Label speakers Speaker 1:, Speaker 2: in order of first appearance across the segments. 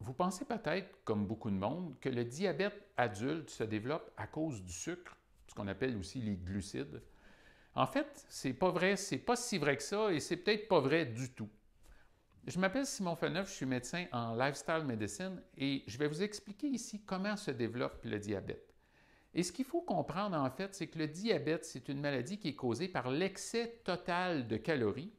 Speaker 1: Vous pensez peut-être, comme beaucoup de monde, que le diabète adulte se développe à cause du sucre, ce qu'on appelle aussi les glucides. En fait, c'est pas vrai, c'est pas si vrai que ça et c'est peut-être pas vrai du tout. Je m'appelle Simon Feneuf, je suis médecin en lifestyle medicine et je vais vous expliquer ici comment se développe le diabète. Et ce qu'il faut comprendre en fait, c'est que le diabète, c'est une maladie qui est causée par l'excès total de calories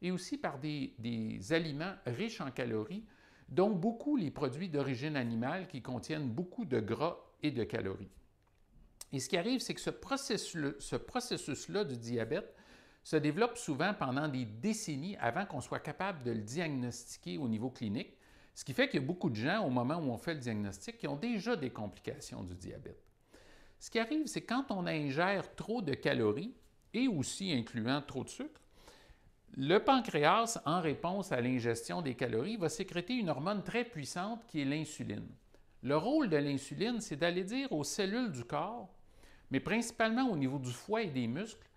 Speaker 1: et aussi par des aliments riches en calories, dont beaucoup les produits d'origine animale qui contiennent beaucoup de gras et de calories. Et ce qui arrive, c'est que ce processus-là du diabète se développe souvent pendant des décennies avant qu'on soit capable de le diagnostiquer au niveau clinique, ce qui fait qu'il y a beaucoup de gens, au moment où on fait le diagnostic, qui ont déjà des complications du diabète. Ce qui arrive, c'est quand on ingère trop de calories, et aussi incluant trop de sucre, le pancréas, en réponse à l'ingestion des calories, va sécréter une hormone très puissante qui est l'insuline. Le rôle de l'insuline, c'est d'aller dire aux cellules du corps, mais principalement au niveau du foie et des muscles,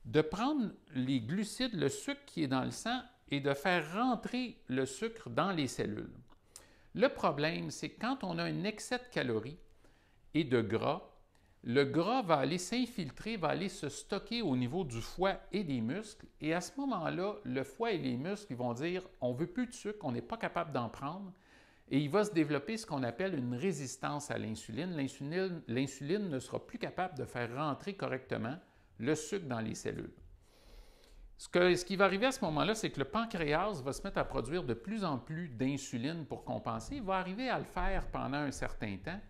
Speaker 1: de prendre les glucides, le sucre qui est dans le sang, et de faire rentrer le sucre dans les cellules. Le problème, c'est que quand on a un excès de calories et de gras, le gras va aller s'infiltrer, va aller se stocker au niveau du foie et des muscles. Et à ce moment-là, le foie et les muscles vont dire « on ne veut plus de sucre, on n'est pas capable d'en prendre ». Et il va se développer ce qu'on appelle une résistance à l'insuline. L'insuline ne sera plus capable de faire rentrer correctement le sucre dans les cellules. Ce qui va arriver à ce moment-là, c'est que le pancréas va se mettre à produire de plus en plus d'insuline pour compenser. Il va arriver à le faire pendant un certain temps.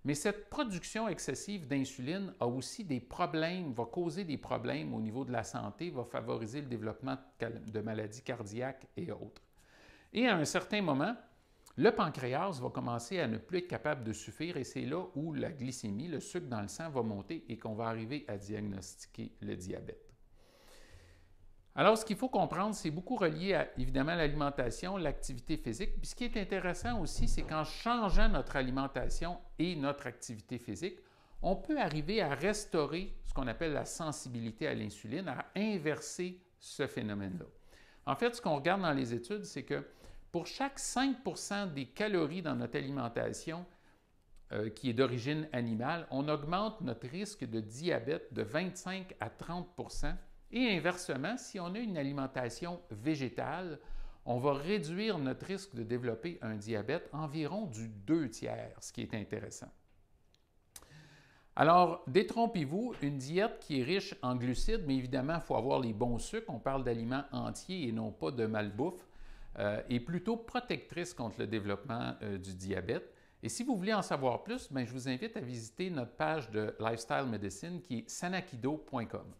Speaker 1: Mais cette production excessive d'insuline a aussi des problèmes, va causer des problèmes au niveau de la santé, va favoriser le développement de maladies cardiaques et autres. Et à un certain moment, le pancréas va commencer à ne plus être capable de suffire et c'est là où la glycémie, le sucre dans le sang, va monter et qu'on va arriver à diagnostiquer le diabète. Alors, ce qu'il faut comprendre, c'est beaucoup relié à, évidemment, l'alimentation, l'activité physique. Puis ce qui est intéressant aussi, c'est qu'en changeant notre alimentation et notre activité physique, on peut arriver à restaurer ce qu'on appelle la sensibilité à l'insuline, à inverser ce phénomène-là. En fait, ce qu'on regarde dans les études, c'est que pour chaque 5 % des calories dans notre alimentation qui est d'origine animale, on augmente notre risque de diabète de 25 à 30 %. Et inversement, si on a une alimentation végétale, on va réduire notre risque de développer un diabète environ du 2/3, ce qui est intéressant. Alors, détrompez-vous, une diète qui est riche en glucides, mais évidemment, il faut avoir les bons sucres, on parle d'aliments entiers et non pas de malbouffe, est plutôt protectrice contre le développement du diabète. Et si vous voulez en savoir plus, je vous invite à visiter notre page de Lifestyle Medicine qui est sanakido.com.